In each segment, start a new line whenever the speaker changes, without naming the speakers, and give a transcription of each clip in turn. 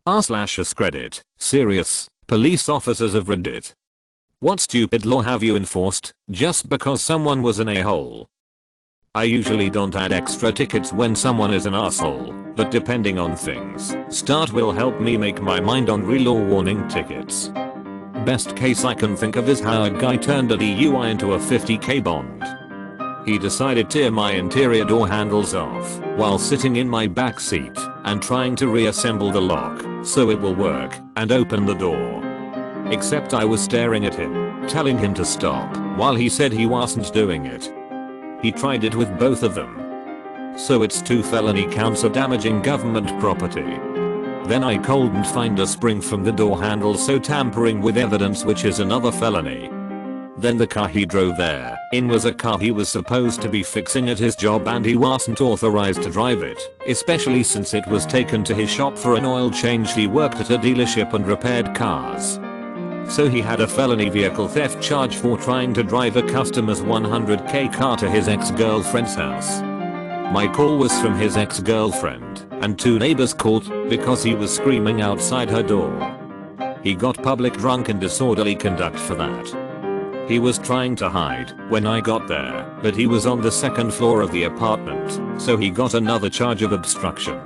r/AskReddit. Serious, police officers of Reddit. What stupid law have you enforced just because someone was an a-hole? I usually don't add extra tickets when someone is an asshole, but depending on things, start will help me make my mind on real or warning tickets. Best case I can think of is how a guy turned a DUI into a $50k bond. He decided to tear my interior door handles off while sitting in my back seat and trying to reassemble the lock so it will work and open the door. Except I was staring at him, telling him to stop while he said he wasn't doing it. He tried it with both of them. So it's 2 felony counts of damaging government property. Then I couldn't find a spring from the door handle, so tampering with evidence, which is another felony. Then the car he drove there in was a car he was supposed to be fixing at his job, and he wasn't authorized to drive it, especially since it was taken to his shop for an oil change. He worked at a dealership and repaired cars. So he had a felony vehicle theft charge for trying to drive a customer's $100k car to his ex-girlfriend's house. My call was from his ex-girlfriend, and 2 neighbors called because he was screaming outside her door. He got public drunk and disorderly conduct for that. He was trying to hide when I got there, but he was on the 2nd floor of the apartment, so he got another charge of obstruction.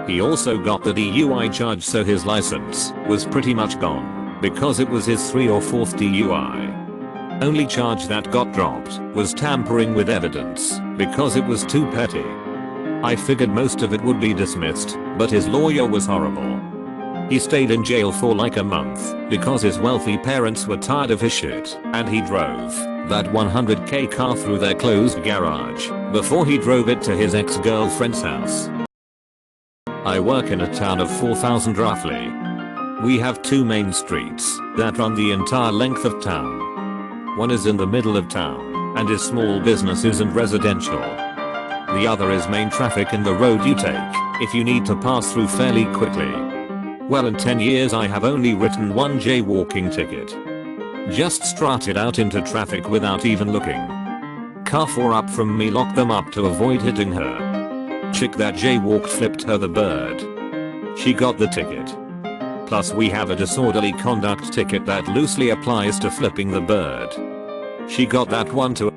He also got the DUI charge, so his license was pretty much gone because it was his 3rd or 4th DUI. Only charge that got dropped was tampering with evidence because it was too petty. I figured most of it would be dismissed, but his lawyer was horrible. He stayed in jail for like a month because his wealthy parents were tired of his shit, and he drove that $100k car through their closed garage before he drove it to his ex-girlfriend's house. I work in a town of 4,000 roughly. We have 2 main streets that run the entire length of town. One is in the middle of town and is small businesses and residential. The other is main traffic and the road you take if you need to pass through fairly quickly. Well, in 10 years I have only written 1 jaywalking ticket. Just strutted out into traffic without even looking. Car 4 up from me locked them up to avoid hitting her. Chick that jaywalked flipped her the bird. She got the ticket. Plus we have a disorderly conduct ticket that loosely applies to flipping the bird. She got that one too.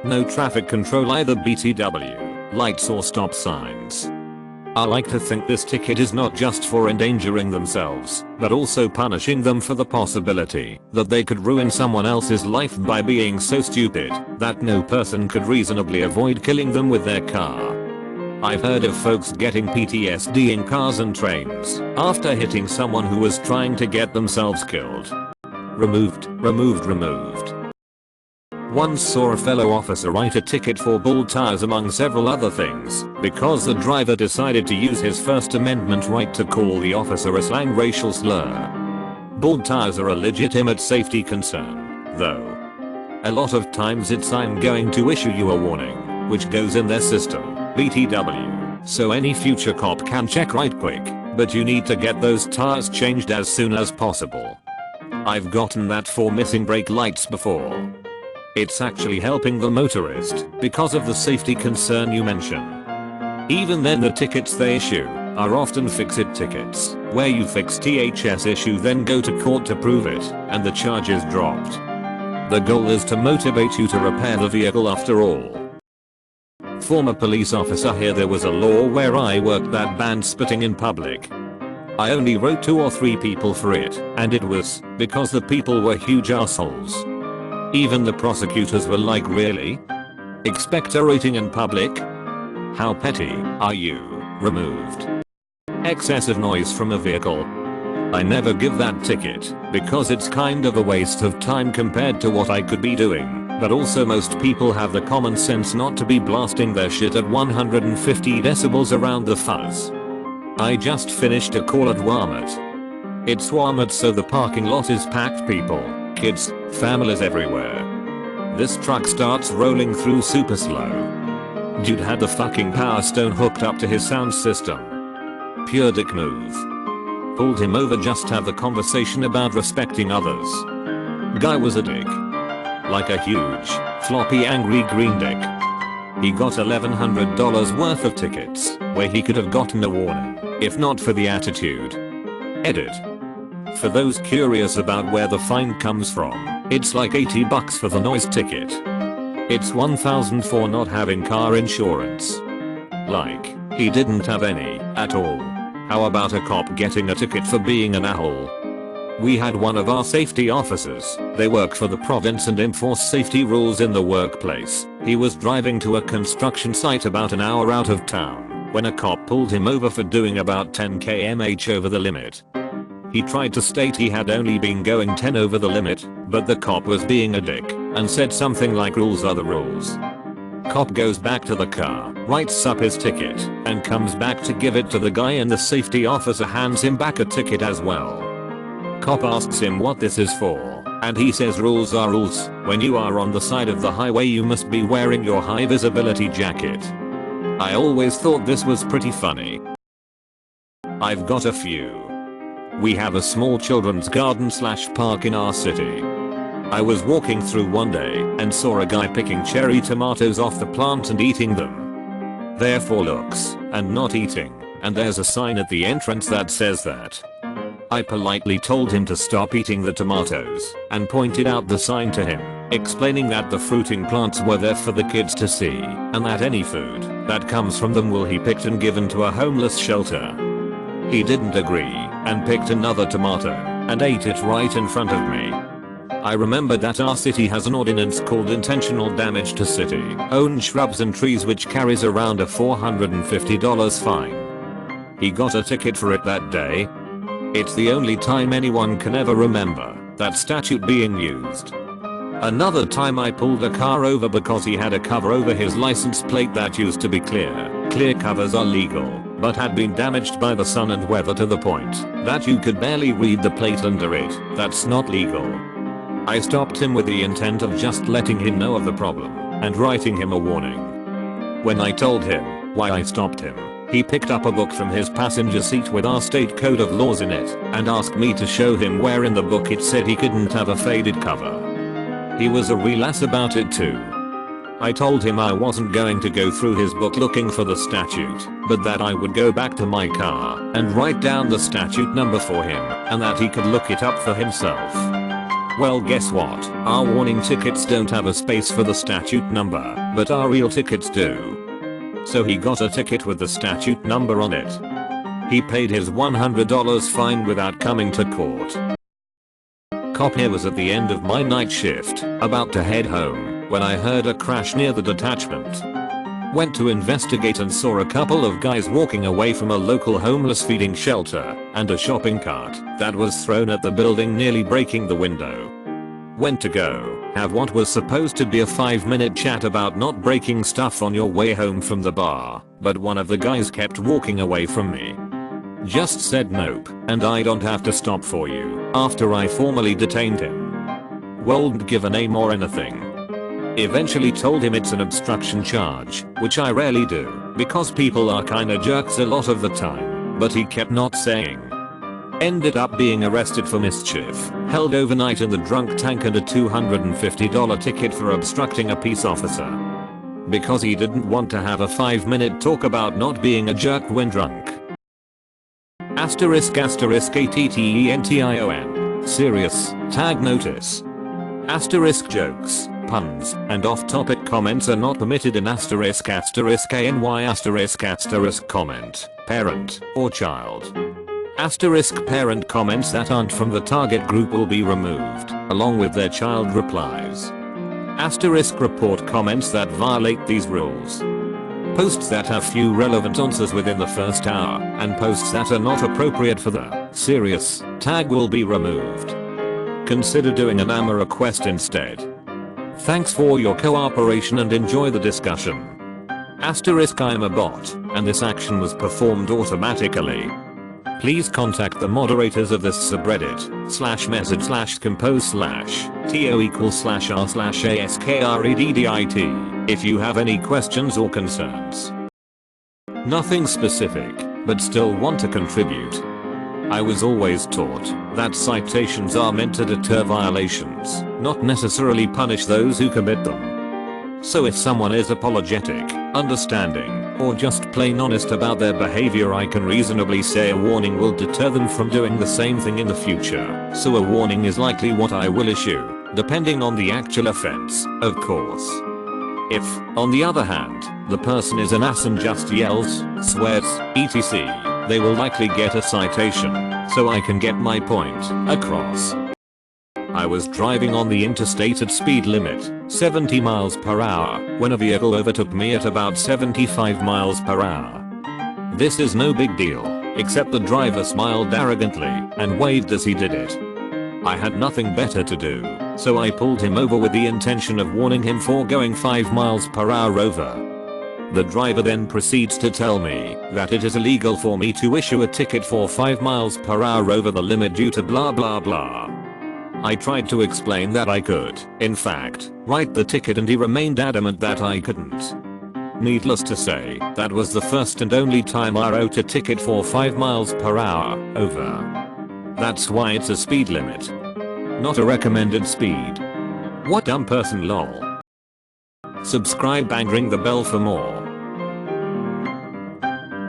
No traffic control either, BTW, lights or stop signs. I like to think this ticket is not just for endangering themselves, but also punishing them for the possibility that they could ruin someone else's life by being so stupid that no person could reasonably avoid killing them with their car. I've heard of folks getting PTSD in cars and trains after hitting someone who was trying to get themselves killed. Removed. Once saw a fellow officer write a ticket for bald tires among several other things because the driver decided to use his First Amendment right to call the officer a slang racial slur. Bald tires are a legitimate safety concern, though. A lot of times it's "I'm going to issue you a warning," which goes in their system, BTW, so any future cop can check right quick, but you need to get those tires changed as soon as possible. I've gotten that for missing brake lights before. It's actually helping the motorist because of the safety concern you mention. Even then, the tickets they issue are often fix-it tickets, where you fix THS issue then go to court to prove it, and the charge is dropped. The goal is to motivate you to repair the vehicle after all. Former police officer here. There was a law where I worked that banned spitting in public. I only wrote 2 or 3 people for it, and it was because the people were huge assholes. Even the prosecutors were like, really? Expectorating in public? How petty are you? Removed. Excessive noise from a vehicle. I never give that ticket because it's kind of a waste of time compared to what I could be doing. But also most people have the common sense not to be blasting their shit at 150 decibels around the fuzz. I just finished a call at Walmart. It's Walmart, so the parking lot is packed, people, kids, families everywhere. This truck starts rolling through super slow. Dude had the fucking power stone hooked up to his sound system. Pure dick move. Pulled him over just to have the conversation about respecting others. Guy was a dick. Like a huge, floppy angry green dick. He got $1,100 worth of tickets, where he could have gotten a warning, if not for the attitude. Edit. For those curious about where the fine comes from, it's like $80 for the noise ticket. It's $1,000 for not having car insurance. Like, he didn't have any at all. How about a cop getting a ticket for being an a-hole? We had one of our safety officers, they work for the province and enforce safety rules in the workplace. He was driving to a construction site about an hour out of town when a cop pulled him over for doing about 10 km/h over the limit. He tried to state he had only been going 10 over the limit, but the cop was being a dick and said something like rules are the rules. Cop goes back to the car, writes up his ticket, and comes back to give it to the guy, and the safety officer hands him back a ticket as well. Cop asks him what this is for, and he says rules are rules. When you are on the side of the highway you must be wearing your high visibility jacket. I always thought this was pretty funny. I've got a few. We have a small children's garden/park in our city. I was walking through one day and saw a guy picking cherry tomatoes off the plant and eating them. They're for looks and not eating, and there's a sign at the entrance that says that. I politely told him to stop eating the tomatoes and pointed out the sign to him, explaining that the fruiting plants were there for the kids to see and that any food that comes from them will be picked and given to a homeless shelter. He didn't agree and picked another tomato and ate it right in front of me. I remembered that our city has an ordinance called intentional damage to city-owned shrubs and trees which carries around a $450 fine. He got a ticket for it that day. It's the only time anyone can ever remember that statute being used. Another time I pulled a car over because he had a cover over his license plate that used to be clear. Clear covers are legal, but had been damaged by the sun and weather to the point that you could barely read the plate under it. That's not legal. I stopped him with the intent of just letting him know of the problem and writing him a warning. When I told him why I stopped him, he picked up a book from his passenger seat with our state code of laws in it and asked me to show him where in the book it said he couldn't have a faded cover. He was a real ass about it too. I told him I wasn't going to go through his book looking for the statute, but that I would go back to my car and write down the statute number for him and that he could look it up for himself. Well, guess what? Our warning tickets don't have a space for the statute number, but our real tickets do. So he got a ticket with the statute number on it. He paid his $100 fine without coming to court. Cop here was at the end of my night shift, about to head home, when I heard a crash near the detachment. Went to investigate and saw a couple of guys walking away from a local homeless feeding shelter and a shopping cart that was thrown at the building, nearly breaking the window. Went to go have what was supposed to be a 5-minute chat about not breaking stuff on your way home from the bar, but one of the guys kept walking away from me. Just said nope, and I don't have to stop for you, after I formally detained him. Wouldn't give a name or anything. Eventually told him it's an obstruction charge, which I rarely do, because people are kinda jerks a lot of the time, but he kept not saying. Ended up being arrested for mischief, held overnight in the drunk tank, and a $250 ticket for obstructing a peace officer. Because he didn't want to have a 5-minute talk about not being a jerk when drunk. Asterisk asterisk ATTENTION. Serious, tag notice. Asterisk jokes, puns, and off-topic comments are not permitted in asterisk asterisk ANY asterisk asterisk comment, parent, or child. Asterisk parent comments that aren't from the target group will be removed, along with their child replies. Asterisk report comments that violate these rules. Posts that have few relevant answers within the first hour, and posts that are not appropriate for the serious tag will be removed. Consider doing an AMA request instead. Thanks for your cooperation and enjoy the discussion. Asterisk I'm a bot, and this action was performed automatically. Please contact the moderators of this subreddit, /message/compose/to/r/askreddit if you have any questions or concerns. Nothing specific, but still want to contribute. I was always taught that citations are meant to deter violations, not necessarily punish those who commit them. So if someone is apologetic, understanding, or just plain honest about their behavior, I can reasonably say a warning will deter them from doing the same thing in the future. So a warning is likely what I will issue, depending on the actual offense, of course. If, on the other hand, the person is an ass and just yells, swears, etc., they will likely get a citation, so I can get my point across. I was driving on the interstate at speed limit, 70 miles per hour, when a vehicle overtook me at about 75 miles per hour. This is no big deal, except the driver smiled arrogantly and waved as he did it. I had nothing better to do, so I pulled him over with the intention of warning him for going 5 miles per hour over. The driver then proceeds to tell me that it is illegal for me to issue a ticket for 5 miles per hour over the limit due to blah blah blah. I tried to explain that I could, in fact, write the ticket, and he remained adamant that I couldn't. Needless to say, that was the first and only time I wrote a ticket for 5 miles per hour over. That's why it's a speed limit, not a recommended speed. What dumb person, lol. Subscribe and ring the bell for more.